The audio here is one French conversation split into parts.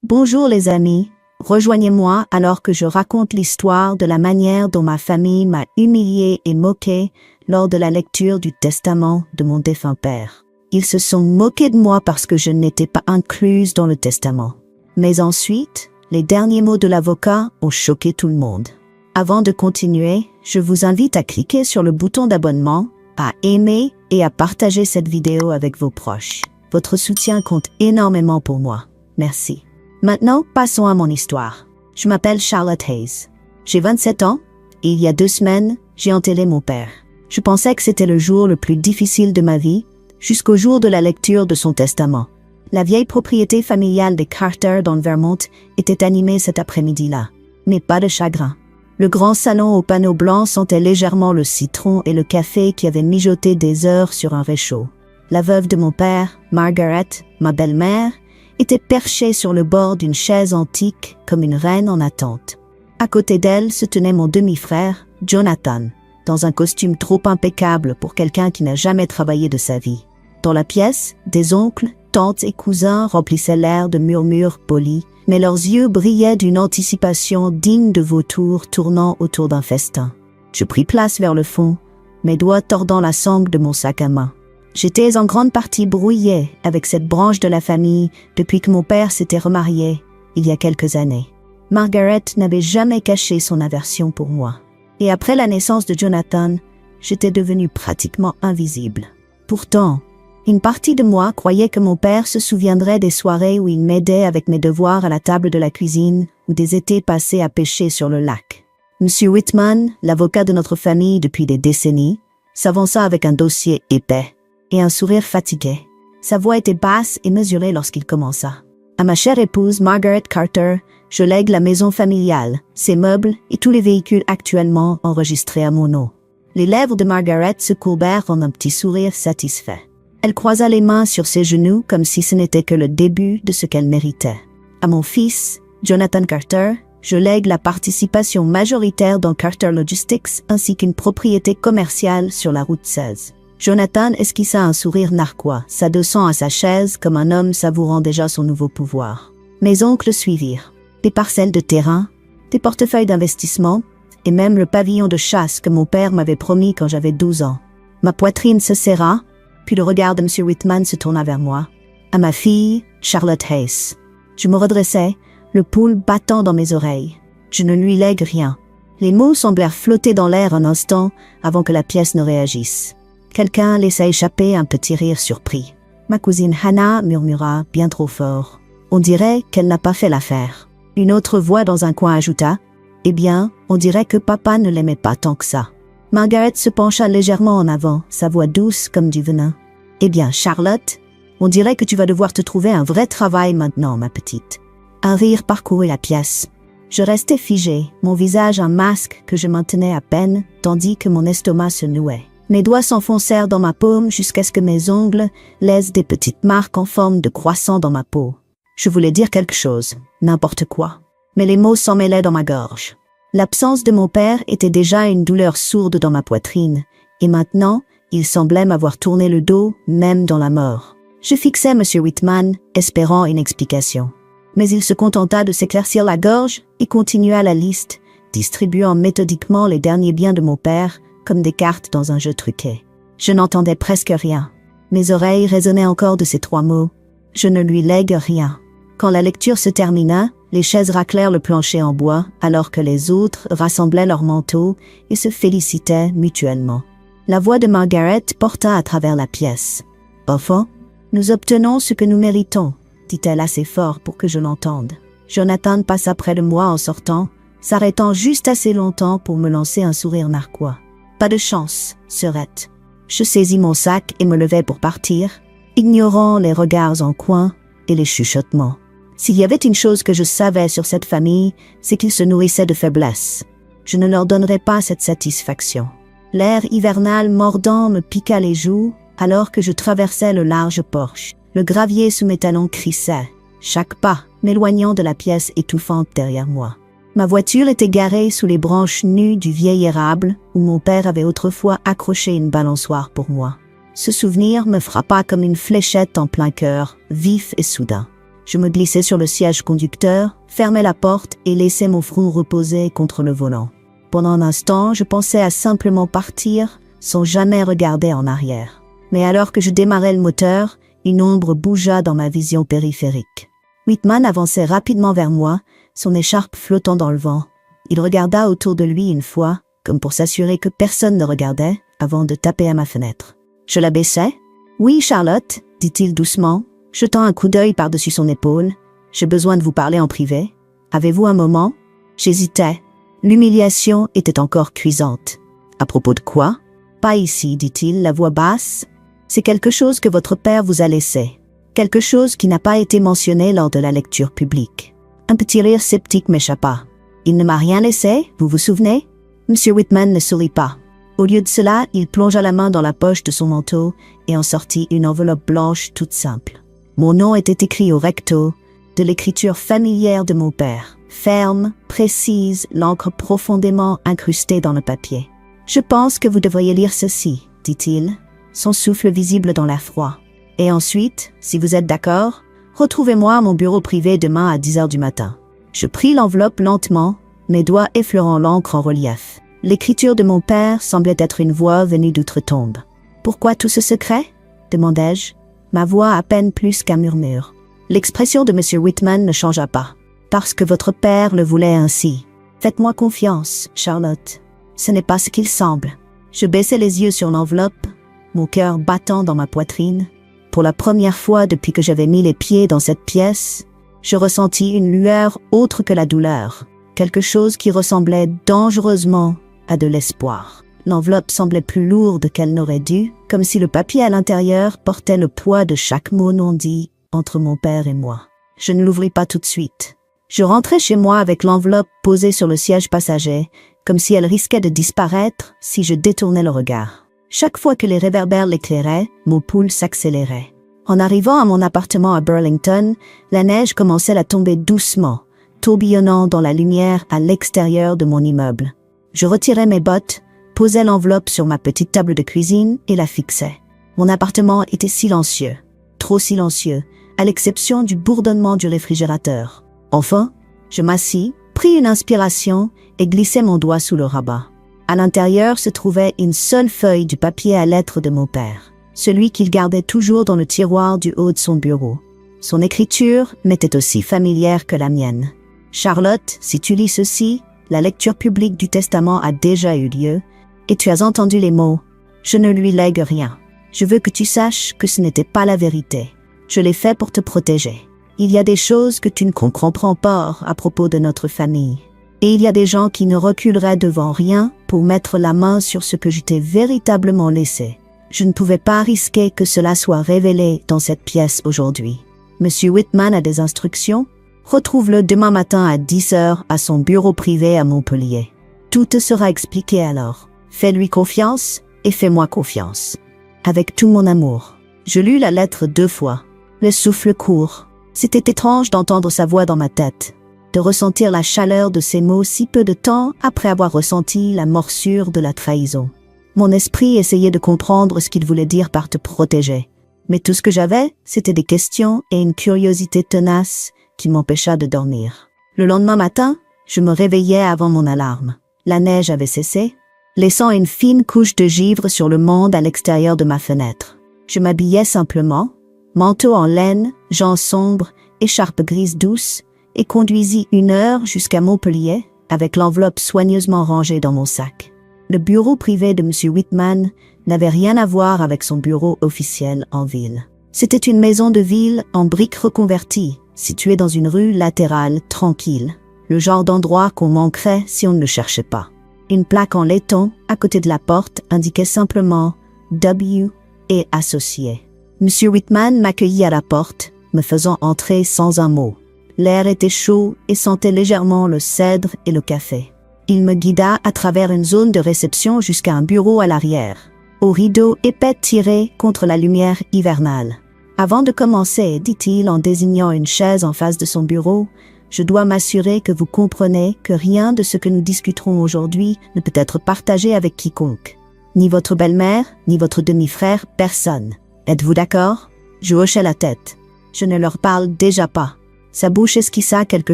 Bonjour les amis, rejoignez-moi alors que je raconte l'histoire de la manière dont ma famille m'a humilié et moqué lors de la lecture du testament de mon défunt père. Ils se sont moqués de moi parce que je n'étais pas incluse dans le testament. Mais ensuite, les derniers mots de l'avocat ont choqué tout le monde. Avant de continuer, je vous invite à cliquer sur le bouton d'abonnement, à aimer et à partager cette vidéo avec vos proches. Votre soutien compte énormément pour moi. Merci. Maintenant, passons à mon histoire. Je m'appelle Charlotte Hayes. J'ai 27 ans et il y a 2 semaines, j'ai enterré mon père. Je pensais que c'était le jour le plus difficile de ma vie, jusqu'au jour de la lecture de son testament. La vieille propriété familiale des Carter dans le Vermont était animée cet après-midi-là. Mais pas de chagrin. Le grand salon aux panneaux blancs sentait légèrement le citron et le café qui avaient mijoté des heures sur un réchaud. La veuve de mon père, Margaret, ma belle-mère, était perchée sur le bord d'une chaise antique comme une reine en attente. À côté d'elle se tenait mon demi-frère, Jonathan, dans un costume trop impeccable pour quelqu'un qui n'a jamais travaillé de sa vie. Dans la pièce, des oncles, tantes et cousins remplissaient l'air de murmures polis, mais leurs yeux brillaient d'une anticipation digne de vautours tournant autour d'un festin. Je pris place vers le fond, mes doigts tordant la sangle de mon sac à main. J'étais en grande partie brouillée avec cette branche de la famille depuis que mon père s'était remarié, il y a quelques années. Margaret n'avait jamais caché son aversion pour moi. Et après la naissance de Jonathan, j'étais devenue pratiquement invisible. Pourtant, une partie de moi croyait que mon père se souviendrait des soirées où il m'aidait avec mes devoirs à la table de la cuisine ou des étés passés à pêcher sur le lac. M. Whitman, l'avocat de notre famille depuis des décennies, s'avança avec un dossier épais et un sourire fatigué. Sa voix était basse et mesurée lorsqu'il commença. À ma chère épouse Margaret Carter, je lègue la maison familiale, ses meubles et tous les véhicules actuellement enregistrés à mon nom. Les lèvres de Margaret se courbèrent en un petit sourire satisfait. Elle croisa les mains sur ses genoux comme si ce n'était que le début de ce qu'elle méritait. À mon fils, Jonathan Carter, je lègue la participation majoritaire dans Carter Logistics ainsi qu'une propriété commerciale sur la route 16. Jonathan esquissa un sourire narquois, s'adossant à sa chaise comme un homme savourant déjà son nouveau pouvoir. Mes oncles suivirent. Des parcelles de terrain, des portefeuilles d'investissement et même le pavillon de chasse que mon père m'avait promis quand j'avais 12 ans. Ma poitrine se serra, puis le regard de M. Whitman se tourna vers moi. À ma fille, Charlotte Hayes. Je me redressai, le pouls battant dans mes oreilles. Je ne lui lègue rien. Les mots semblèrent flotter dans l'air un instant avant que la pièce ne réagisse. Quelqu'un laissa échapper un petit rire surpris. Ma cousine Hannah murmura bien trop fort. On dirait qu'elle n'a pas fait l'affaire. Une autre voix dans un coin ajouta « Eh bien, on dirait que papa ne l'aimait pas tant que ça. » Margaret se pencha légèrement en avant, sa voix douce comme du venin. « Eh bien, Charlotte, on dirait que tu vas devoir te trouver un vrai travail maintenant, ma petite. » Un rire parcourut la pièce. Je restais figée, mon visage un masque que je maintenais à peine, tandis que mon estomac se nouait. Mes doigts s'enfoncèrent dans ma paume jusqu'à ce que mes ongles laissent des petites marques en forme de croissant dans ma peau. Je voulais dire quelque chose, n'importe quoi. Mais les mots s'en mêlaient dans ma gorge. L'absence de mon père était déjà une douleur sourde dans ma poitrine, et maintenant, il semblait m'avoir tourné le dos, même dans la mort. Je fixais M. Whitman, espérant une explication. Mais il se contenta de s'éclaircir la gorge et continua la liste, distribuant méthodiquement les derniers biens de mon père, comme des cartes dans un jeu truqué. Je n'entendais presque rien. Mes oreilles résonnaient encore de ces 3 mots. Je ne lui lègue rien. Quand la lecture se termina, les chaises raclèrent le plancher en bois, alors que les autres rassemblaient leurs manteaux et se félicitaient mutuellement. La voix de Margaret porta à travers la pièce. « Enfant, nous obtenons ce que nous méritons, » dit-elle assez fort pour que je l'entende. Jonathan passa près de moi en sortant, s'arrêtant juste assez longtemps pour me lancer un sourire narquois. Pas de chance, sœurette. Je saisis mon sac et me levai pour partir, ignorant les regards en coin et les chuchotements. S'il y avait une chose que je savais sur cette famille, c'est qu'ils se nourrissaient de faiblesse. Je ne leur donnerais pas cette satisfaction. L'air hivernal mordant me piqua les joues alors que je traversais le large porche. Le gravier sous mes talons crissait, chaque pas m'éloignant de la pièce étouffante derrière moi. Ma voiture était garée sous les branches nues du vieil érable où mon père avait autrefois accroché une balançoire pour moi. Ce souvenir me frappa comme une fléchette en plein cœur, vif et soudain. Je me glissai sur le siège conducteur, fermai la porte et laissai mon front reposer contre le volant. Pendant un instant, je pensais à simplement partir sans jamais regarder en arrière. Mais alors que je démarrais le moteur, une ombre bougea dans ma vision périphérique. Whitman avançait rapidement vers moi, son écharpe flottant dans le vent. Il regarda autour de lui une fois, comme pour s'assurer que personne ne regardait, avant de taper à ma fenêtre. Je l'abaissai. « Oui, Charlotte, dit-il doucement, jetant un coup d'œil par-dessus son épaule. J'ai besoin de vous parler en privé. Avez-vous un moment? » J'hésitais. L'humiliation était encore cuisante. « À propos de quoi? »« Pas ici, dit-il, la voix basse. C'est quelque chose que votre père vous a laissé. Quelque chose qui n'a pas été mentionné lors de la lecture publique. » Un petit rire sceptique m'échappa. « Il ne m'a rien laissé, vous vous souvenez? » Monsieur Whitman ne sourit pas. Au lieu de cela, il plongea la main dans la poche de son manteau et en sortit une enveloppe blanche toute simple. Mon nom était écrit au recto, de l'écriture familière de mon père. Ferme, précise, l'encre profondément incrustée dans le papier. « Je pense que vous devriez lire ceci, » dit-il, son souffle visible dans l'air froid. « Et ensuite, si vous êtes d'accord, retrouvez-moi à mon bureau privé demain à 10 heures du matin. » Je pris l'enveloppe lentement, mes doigts effleurant l'encre en relief. L'écriture de mon père semblait être une voix venue d'outre-tombe. « Pourquoi tout ce secret ?» demandai-je, ma voix à peine plus qu'un murmure. L'expression de M. Whitman ne changea pas. « Parce que votre père le voulait ainsi. Faites-moi confiance, Charlotte. Ce n'est pas ce qu'il semble. » Je baissai les yeux sur l'enveloppe, mon cœur battant dans ma poitrine. Pour la première fois depuis que j'avais mis les pieds dans cette pièce, je ressentis une lueur autre que la douleur, quelque chose qui ressemblait dangereusement à de l'espoir. L'enveloppe semblait plus lourde qu'elle n'aurait dû, comme si le papier à l'intérieur portait le poids de chaque mot non dit entre mon père et moi. Je ne l'ouvris pas tout de suite. Je rentrai chez moi avec l'enveloppe posée sur le siège passager, comme si elle risquait de disparaître si je détournais le regard. Chaque fois que les réverbères l'éclairaient, mon pouls s'accélérait. En arrivant à mon appartement à Burlington, la neige commençait à tomber doucement, tourbillonnant dans la lumière à l'extérieur de mon immeuble. Je retirai mes bottes, posai l'enveloppe sur ma petite table de cuisine et la fixai. Mon appartement était silencieux, trop silencieux, à l'exception du bourdonnement du réfrigérateur. Enfin, je m'assis, pris une inspiration et glissai mon doigt sous le rabat. À l'intérieur se trouvait une seule feuille du papier à lettres de mon père, celui qu'il gardait toujours dans le tiroir du haut de son bureau. Son écriture m'était aussi familière que la mienne. « Charlotte, si tu lis ceci, la lecture publique du testament a déjà eu lieu, et tu as entendu les mots « Je ne lui lègue rien. Je veux que tu saches que ce n'était pas la vérité. Je l'ai fait pour te protéger. Il y a des choses que tu ne comprends pas à propos de notre famille. Et il y a des gens qui ne reculeraient devant rien pour mettre la main sur ce que je t'ai véritablement laissé. Je ne pouvais pas risquer que cela soit révélé dans cette pièce aujourd'hui. Monsieur Whitman a des instructions. Retrouve-le demain matin à 10 heures à son bureau privé à Montpellier. Tout te sera expliqué alors. Fais-lui confiance et fais-moi confiance. Avec tout mon amour. » Je lus la lettre 2 fois. Le souffle court. C'était étrange d'entendre sa voix dans ma tête, de ressentir la chaleur de ses mots si peu de temps après avoir ressenti la morsure de la trahison. Mon esprit essayait de comprendre ce qu'il voulait dire par te protéger. Mais tout ce que j'avais, c'était des questions et une curiosité tenace qui m'empêcha de dormir. Le lendemain matin, je me réveillais avant mon alarme. La neige avait cessé, laissant une fine couche de givre sur le monde à l'extérieur de ma fenêtre. Je m'habillais simplement, manteau en laine, gants sombres, écharpe grise douce, et conduisis 1 heure jusqu'à Montpellier avec l'enveloppe soigneusement rangée dans mon sac. Le bureau privé de M. Whitman n'avait rien à voir avec son bureau officiel en ville. C'était une maison de ville en briques reconverties, située dans une rue latérale tranquille, le genre d'endroit qu'on manquerait si on ne le cherchait pas. Une plaque en laiton à côté de la porte indiquait simplement « W et associé ». M. Whitman m'accueillit à la porte, me faisant entrer sans un mot. L'air était chaud et sentait légèrement le cèdre et le café. Il me guida à travers une zone de réception jusqu'à un bureau à l'arrière, aux rideaux épais tirés contre la lumière hivernale. « Avant de commencer, dit-il en désignant une chaise en face de son bureau, je dois m'assurer que vous comprenez que rien de ce que nous discuterons aujourd'hui ne peut être partagé avec quiconque. Ni votre belle-mère, ni votre demi-frère, personne. Êtes-vous d'accord ?» Je hochai la tête. Je ne leur parle déjà pas. » Sa bouche esquissa quelque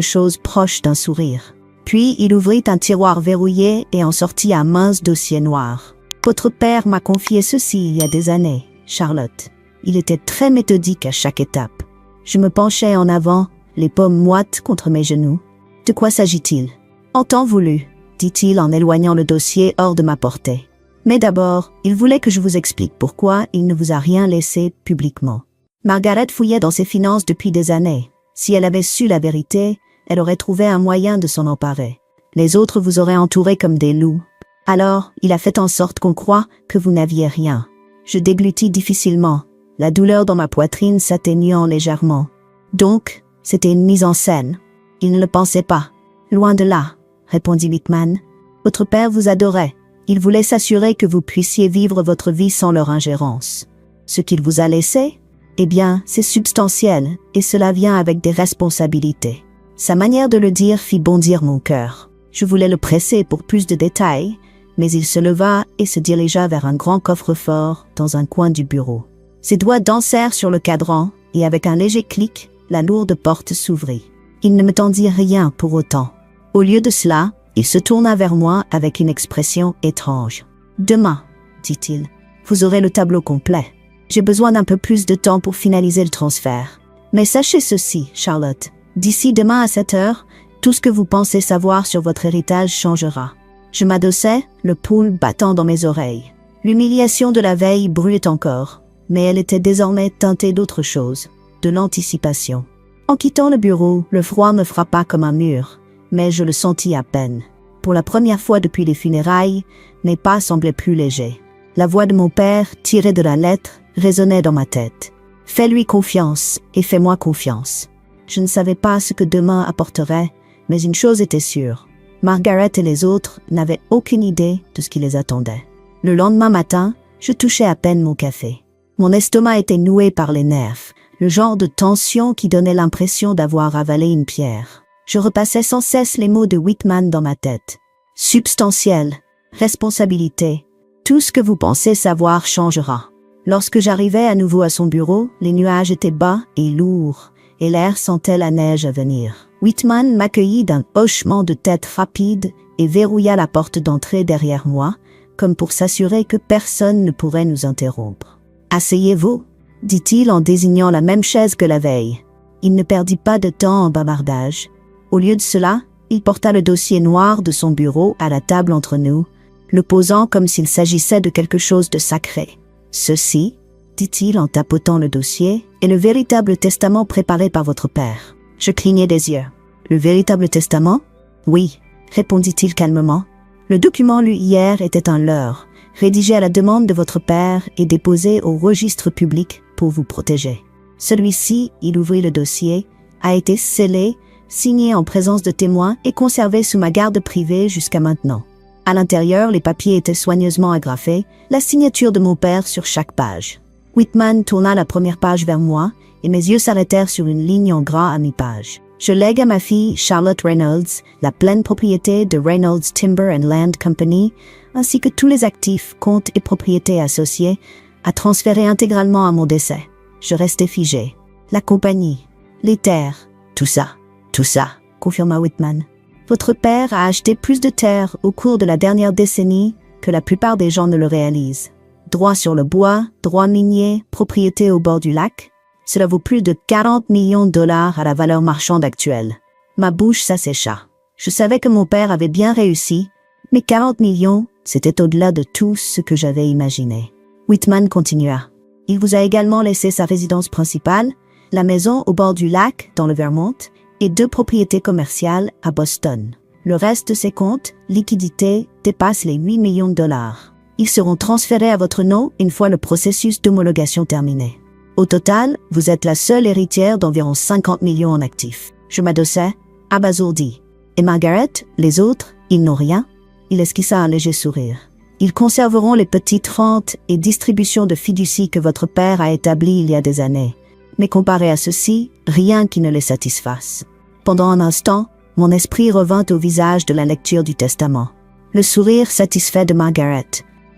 chose proche d'un sourire. Puis il ouvrit un tiroir verrouillé et en sortit un mince dossier noir. « Votre père m'a confié ceci il y a des années, Charlotte. Il était très méthodique à chaque étape. » Je me penchai en avant, les paumes moites contre mes genoux. « De quoi s'agit-il ?»« En temps voulu, » dit-il en éloignant le dossier hors de ma portée. « Mais d'abord, il voulait que je vous explique pourquoi il ne vous a rien laissé publiquement. Margaret fouillait dans ses finances depuis des années. Si elle avait su la vérité, elle aurait trouvé un moyen de s'en emparer. Les autres vous auraient entouré comme des loups. Alors, il a fait en sorte qu'on croie que vous n'aviez rien. » Je déglutis difficilement, la douleur dans ma poitrine s'atténuant légèrement. « Donc, c'était une mise en scène. Il ne le pensait pas. »« Loin de là, » répondit Whitman. « Votre père vous adorait. Il voulait s'assurer que vous puissiez vivre votre vie sans leur ingérence. Ce qu'il vous a laissé, eh bien, c'est substantiel, et cela vient avec des responsabilités. » Sa manière de le dire fit bondir mon cœur. Je voulais le presser pour plus de détails, mais il se leva et se dirigea vers un grand coffre-fort dans un coin du bureau. Ses doigts dansèrent sur le cadran, et avec un léger clic, la lourde porte s'ouvrit. Il ne me tendit rien pour autant. Au lieu de cela, il se tourna vers moi avec une expression étrange. « Demain, » dit-il, « vous aurez le tableau complet. J'ai besoin d'un peu plus de temps pour finaliser le transfert. Mais sachez ceci, Charlotte. D'ici demain à 7 heures, tout ce que vous pensez savoir sur votre héritage changera. » Je m'adossai, le pouls battant dans mes oreilles. L'humiliation de la veille brûlait encore, mais elle était désormais teintée d'autre chose, de l'anticipation. En quittant le bureau, le froid me frappa comme un mur, mais je le sentis à peine. Pour la première fois depuis les funérailles, mes pas semblaient plus légers. La voix de mon père, tirée de la lettre, résonnait dans ma tête. « Fais-lui confiance et fais-moi confiance. » Je ne savais pas ce que demain apporterait, mais une chose était sûre. Margaret et les autres n'avaient aucune idée de ce qui les attendait. Le lendemain matin, je touchais à peine mon café. Mon estomac était noué par les nerfs, le genre de tension qui donnait l'impression d'avoir avalé une pierre. Je repassais sans cesse les mots de Whitman dans ma tête. Substantiel, responsabilité, tout ce que vous pensez savoir changera. Lorsque j'arrivais à nouveau à son bureau, les nuages étaient bas et lourds, et l'air sentait la neige à venir. Whitman m'accueillit d'un hochement de tête rapide et verrouilla la porte d'entrée derrière moi, comme pour s'assurer que personne ne pourrait nous interrompre. « Asseyez-vous » dit-il en désignant la même chaise que la veille. Il ne perdit pas de temps en bavardage. Au lieu de cela, il porta le dossier noir de son bureau à la table entre nous, le posant comme s'il s'agissait de quelque chose de sacré. « Ceci, » dit-il en tapotant le dossier, « est le véritable testament préparé par votre père. » Je clignai des yeux. « Le véritable testament ? » ?»« Oui, » répondit-il calmement. « Le document lu hier était un leurre, rédigé à la demande de votre père et déposé au registre public pour vous protéger. Celui-ci, il ouvrit le dossier, a été scellé, signé en présence de témoins et conservé sous ma garde privée jusqu'à maintenant. À l'intérieur, les papiers étaient soigneusement agrafés, la signature de mon père sur chaque page. » Whitman tourna la première page vers moi et mes yeux s'arrêtèrent sur une ligne en gras à mi-page. « Je lègue à ma fille Charlotte Reynolds la pleine propriété de Reynolds Timber and Land Company, ainsi que tous les actifs, comptes et propriétés associés, à transférer intégralement à mon décès. » Je restai figé. « La compagnie, les terres, tout ça, confirma Whitman. « Votre père a acheté plus de terres au cours de la dernière décennie que la plupart des gens ne le réalisent. Droits sur le bois, droits miniers, propriétés au bord du lac. Cela vaut plus de 40 millions de dollars à la valeur marchande actuelle. » Ma bouche s'assécha. Je savais que mon père avait bien réussi, mais 40 millions, c'était au-delà de tout ce que j'avais imaginé. Whitman continua. « Il vous a également laissé sa résidence principale, la maison au bord du lac dans le Vermont, et 2 propriétés commerciales à Boston. Le reste de ses comptes, liquidités, dépasse les 8 millions de dollars. Ils seront transférés à votre nom une fois le processus d'homologation terminé. Au total, vous êtes la seule héritière d'environ 50 millions en actifs. » Je m'adossai, abasourdi. « Et Margaret, les autres, ils n'ont rien ?» Il esquissa un léger sourire. « Ils conserveront les petites rentes et distributions de fiducie que votre père a établies il y a des années. Mais comparé à ceci, rien qui ne les satisfasse. » Pendant un instant, mon esprit revint au visage de la lecture du testament. Le sourire satisfait de Margaret,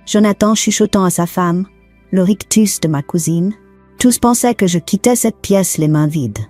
Jonathan chuchotant à sa femme, le rictus de ma cousine. Tous pensaient que je quittais cette pièce les mains vides.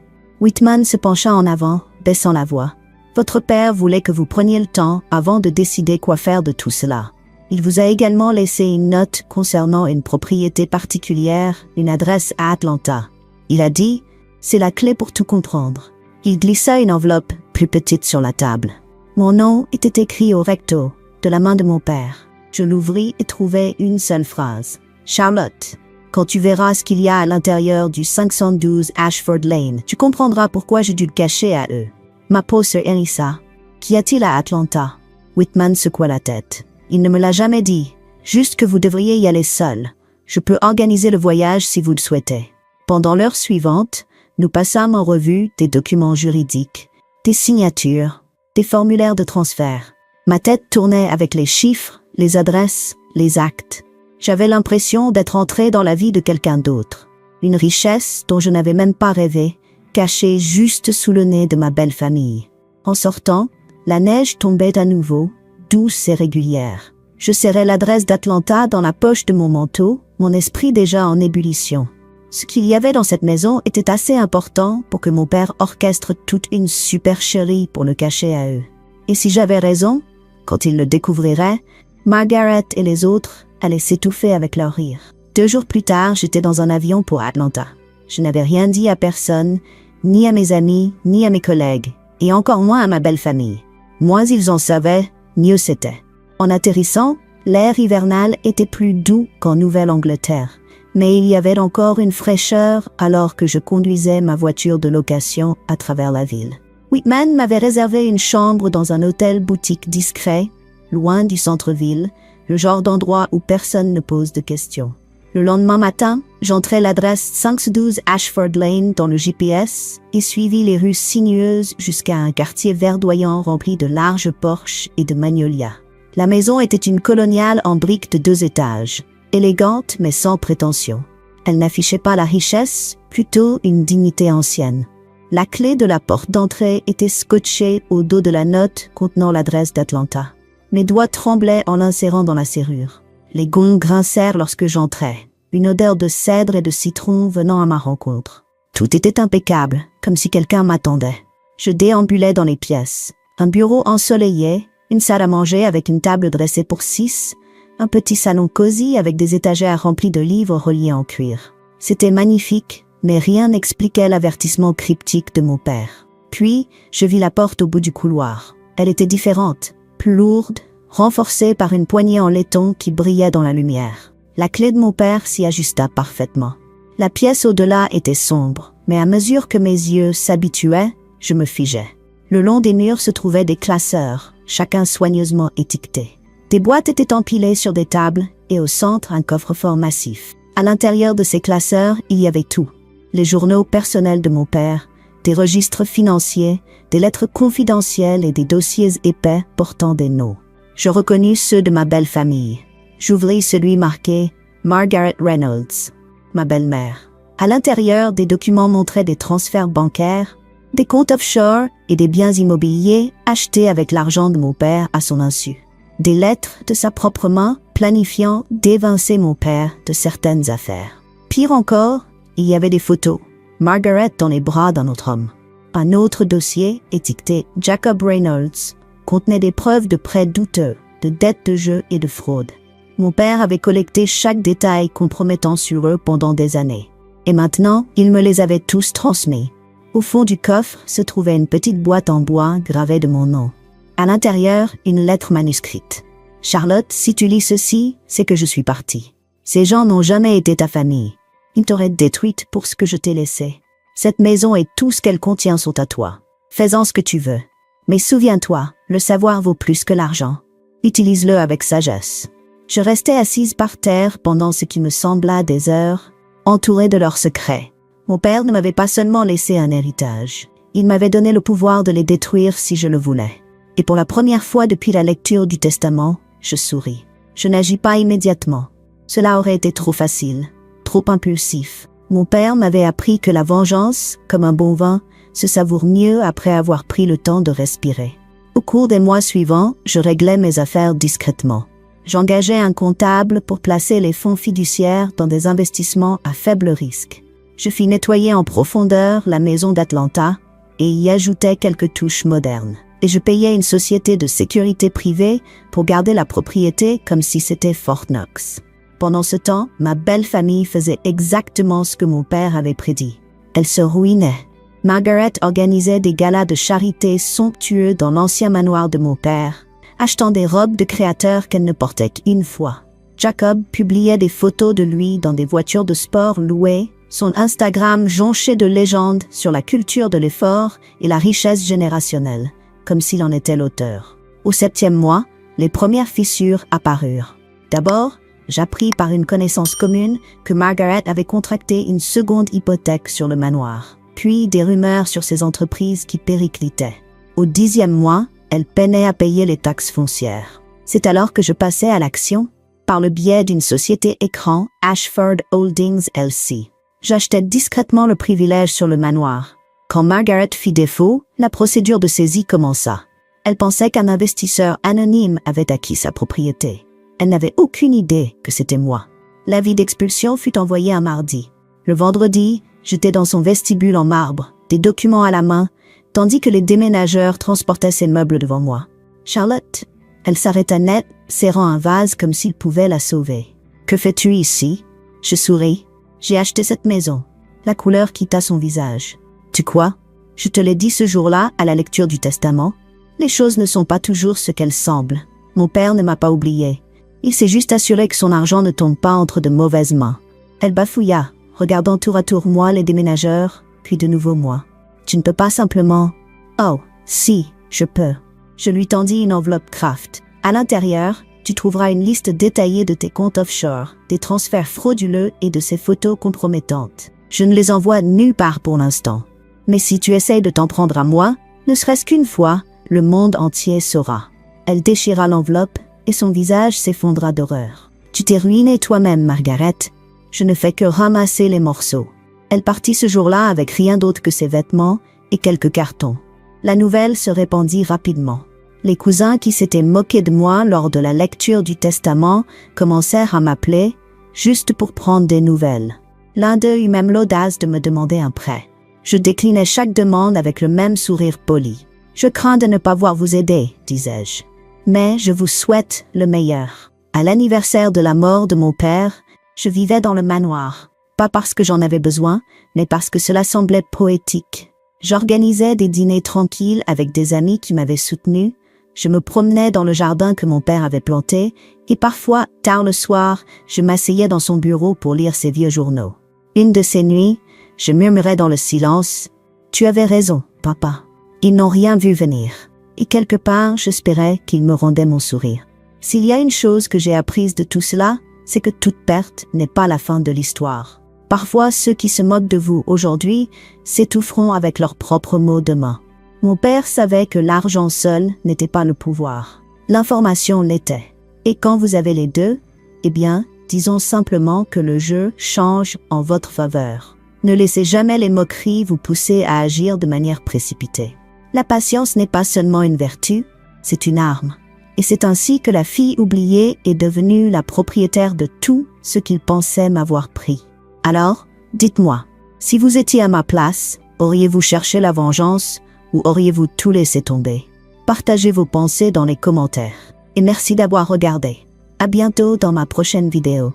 Whitman se pencha en avant, baissant la voix. Votre père voulait que vous preniez le temps avant de décider quoi faire de tout cela. Il vous a également laissé une note concernant une propriété particulière, une adresse à Atlanta. Il a dit, c'est la clé pour tout comprendre. Il glissa une enveloppe plus petite sur la table. Mon nom était écrit au recto, de la main de mon père. Je l'ouvris et trouvai une seule phrase. Charlotte, quand tu verras ce qu'il y a à l'intérieur du 512 Ashford Lane, tu comprendras pourquoi j'ai dû le cacher à eux. Ma peau se hérissa. Qu'y a-t-il à Atlanta? Whitman secoua la tête. Il ne me l'a jamais dit, juste que vous devriez y aller seul. Je peux organiser le voyage si vous le souhaitez. Pendant l'heure suivante, nous passâmes en revue des documents juridiques, des signatures, des formulaires de transfert. Ma tête tournait avec les chiffres, les adresses, les actes. J'avais l'impression d'être entré dans la vie de quelqu'un d'autre. Une richesse dont je n'avais même pas rêvé, cachée juste sous le nez de ma belle famille. En sortant, la neige tombait à nouveau, douce et régulière. Je serrais l'adresse d'Atlanta dans la poche de mon manteau, mon esprit déjà en ébullition. Ce qu'il y avait dans cette maison était assez important pour que mon père orchestre toute une supercherie pour le cacher à eux. Et si j'avais raison, quand ils le découvriraient, Margaret et les autres allaient s'étouffer avec leur rire. 2 jours plus tard, j'étais dans un avion pour Atlanta. Je n'avais rien dit à personne, ni à mes amis, ni à mes collègues, et encore moins à ma belle famille. Moins ils en savaient, mieux c'était. En atterrissant, l'air hivernal était plus doux qu'en Nouvelle-Angleterre, mais il y avait encore une fraîcheur alors que je conduisais ma voiture de location à travers la ville. Whitman m'avait réservé une chambre dans un hôtel boutique discret, loin du centre-ville, le genre d'endroit où personne ne pose de questions. Le lendemain matin, j'entrai l'adresse 512 Ashford Lane dans le GPS et suivis les rues sinueuses jusqu'à un quartier verdoyant rempli de larges porches et de magnolias. La maison était une coloniale en briques de 2 étages, élégante mais sans prétention. Elle n'affichait pas la richesse, plutôt une dignité ancienne. La clé de la porte d'entrée était scotchée au dos de la note contenant l'adresse d'Atlanta. Mes doigts tremblaient en l'insérant dans la serrure. Les gonds grincèrent lorsque j'entrai, une odeur de cèdre et de citron venant à ma rencontre. Tout était impeccable, comme si quelqu'un m'attendait. Je déambulais dans les pièces. Un bureau ensoleillé, une salle à manger avec une table dressée pour 6, un petit salon cosy avec des étagères remplies de livres reliés en cuir. C'était magnifique, mais rien n'expliquait l'avertissement cryptique de mon père. Puis, je vis la porte au bout du couloir. Elle était différente, plus lourde, renforcée par une poignée en laiton qui brillait dans la lumière. La clé de mon père s'y ajusta parfaitement. La pièce au-delà était sombre, mais à mesure que mes yeux s'habituaient, je me figeais. Le long des murs se trouvaient des classeurs, chacun soigneusement étiqueté. Des boîtes étaient empilées sur des tables et au centre un coffre-fort massif. À l'intérieur de ces classeurs, il y avait tout. Les journaux personnels de mon père, des registres financiers, des lettres confidentielles et des dossiers épais portant des noms. Je reconnus ceux de ma belle famille. J'ouvris celui marqué « Margaret Reynolds », ma belle-mère. À l'intérieur, des documents montraient des transferts bancaires, des comptes offshore et des biens immobiliers achetés avec l'argent de mon père à son insu. Des lettres de sa propre main planifiant d'évincer mon père de certaines affaires. Pire encore, il y avait des photos. Margaret dans les bras d'un autre homme. Un autre dossier, étiqueté « Jacob Reynolds », contenait des preuves de prêts douteux, de dettes de jeu et de fraude. Mon père avait collecté chaque détail compromettant sur eux pendant des années. Et maintenant, il me les avait tous transmis. Au fond du coffre se trouvait une petite boîte en bois gravée de mon nom. À l'intérieur, une lettre manuscrite. « Charlotte, si tu lis ceci, c'est que je suis partie. Ces gens n'ont jamais été ta famille. Ils t'auraient détruite pour ce que je t'ai laissé. Cette maison et tout ce qu'elle contient sont à toi. Fais-en ce que tu veux. Mais souviens-toi, le savoir vaut plus que l'argent. Utilise-le avec sagesse. » Je restais assise par terre pendant ce qui me sembla des heures, entourée de leurs secrets. Mon père ne m'avait pas seulement laissé un héritage. Il m'avait donné le pouvoir de les détruire si je le voulais. Et pour la première fois depuis la lecture du testament, je souris. Je n'agis pas immédiatement. Cela aurait été trop facile, trop impulsif. Mon père m'avait appris que la vengeance, comme un bon vin, se savoure mieux après avoir pris le temps de respirer. Au cours des mois suivants, je réglais mes affaires discrètement. J'engageais un comptable pour placer les fonds fiduciaires dans des investissements à faible risque. Je fis nettoyer en profondeur la maison d'Atlanta et y ajoutais quelques touches modernes. Et je payais une société de sécurité privée pour garder la propriété comme si c'était Fort Knox. Pendant ce temps, ma belle famille faisait exactement ce que mon père avait prédit. Elle se ruinait. Margaret organisait des galas de charité somptueux dans l'ancien manoir de mon père, achetant des robes de créateur qu'elle ne portait qu'une fois. Jacob publiait des photos de lui dans des voitures de sport louées, son Instagram jonché de légendes sur la culture de l'effort et la richesse générationnelle, comme s'il en était l'auteur. Au 7e mois, les premières fissures apparurent. D'abord, j'appris par une connaissance commune que Margaret avait contracté une seconde hypothèque sur le manoir, puis des rumeurs sur ses entreprises qui périclitaient. Au 10e mois, elle peinait à payer les taxes foncières. C'est alors que je passais à l'action, par le biais d'une société écran, Ashford Holdings LC. J'achetais discrètement le privilège sur le manoir. Quand Margaret fit défaut, la procédure de saisie commença. Elle pensait qu'un investisseur anonyme avait acquis sa propriété. Elle n'avait aucune idée que c'était moi. L'avis d'expulsion fut envoyé un mardi. Le vendredi, j'étais dans son vestibule en marbre, des documents à la main, tandis que les déménageurs transportaient ses meubles devant moi. « Charlotte !» Elle s'arrêta net, serrant un vase comme s'il pouvait la sauver. « Que fais-tu ici ?» Je souris. « J'ai acheté cette maison. » La couleur quitta son visage. « Tu quoi ? Je te l'ai dit ce jour-là à la lecture du testament. Les choses ne sont pas toujours ce qu'elles semblent. Mon père ne m'a pas oublié. Il s'est juste assuré que son argent ne tombe pas entre de mauvaises mains. » Elle bafouilla, regardant tour à tour moi, les déménageurs, puis de nouveau moi. « Tu ne peux pas simplement... »« Oh, si, je peux. » Je lui tendis une enveloppe Kraft. À l'intérieur, tu trouveras une liste détaillée de tes comptes offshore, des transferts frauduleux et de ces photos compromettantes. Je ne les envoie nulle part pour l'instant. Mais si tu essayes de t'en prendre à moi, ne serait-ce qu'une fois, le monde entier saura. Elle déchira l'enveloppe et son visage s'effondra d'horreur. Tu t'es ruinée toi-même, Margaret. Je ne fais que ramasser les morceaux. Elle partit ce jour-là avec rien d'autre que ses vêtements et quelques cartons. La nouvelle se répandit rapidement. Les cousins qui s'étaient moqués de moi lors de la lecture du testament commencèrent à m'appeler, juste pour prendre des nouvelles. L'un d'eux eut même l'audace de me demander un prêt. Je déclinai chaque demande avec le même sourire poli. « Je crains de ne pas pouvoir vous aider, disais-je. Mais je vous souhaite le meilleur. » À l'anniversaire de la mort de mon père, je vivais dans le manoir. Pas parce que j'en avais besoin, mais parce que cela semblait poétique. J'organisais des dîners tranquilles avec des amis qui m'avaient soutenu. Je me promenais dans le jardin que mon père avait planté et parfois, tard le soir, je m'asseyais dans son bureau pour lire ses vieux journaux. Une de ces nuits, je murmurais dans le silence « Tu avais raison, papa. Ils n'ont rien vu venir. » Et quelque part, j'espérais qu'ils me rendaient mon sourire. S'il y a une chose que j'ai apprise de tout cela, c'est que toute perte n'est pas la fin de l'histoire. Parfois, ceux qui se moquent de vous aujourd'hui s'étoufferont avec leurs propres mots demain. Mon père savait que l'argent seul n'était pas le pouvoir. L'information l'était. Et quand vous avez les deux, eh bien, disons simplement que le jeu change en votre faveur. Ne laissez jamais les moqueries vous pousser à agir de manière précipitée. La patience n'est pas seulement une vertu, c'est une arme. Et c'est ainsi que la fille oubliée est devenue la propriétaire de tout ce qu'il pensait m'avoir pris. Alors, dites-moi, si vous étiez à ma place, auriez-vous cherché la vengeance ou auriez-vous tout laissé tomber? Partagez vos pensées dans les commentaires. Et merci d'avoir regardé. À bientôt dans ma prochaine vidéo.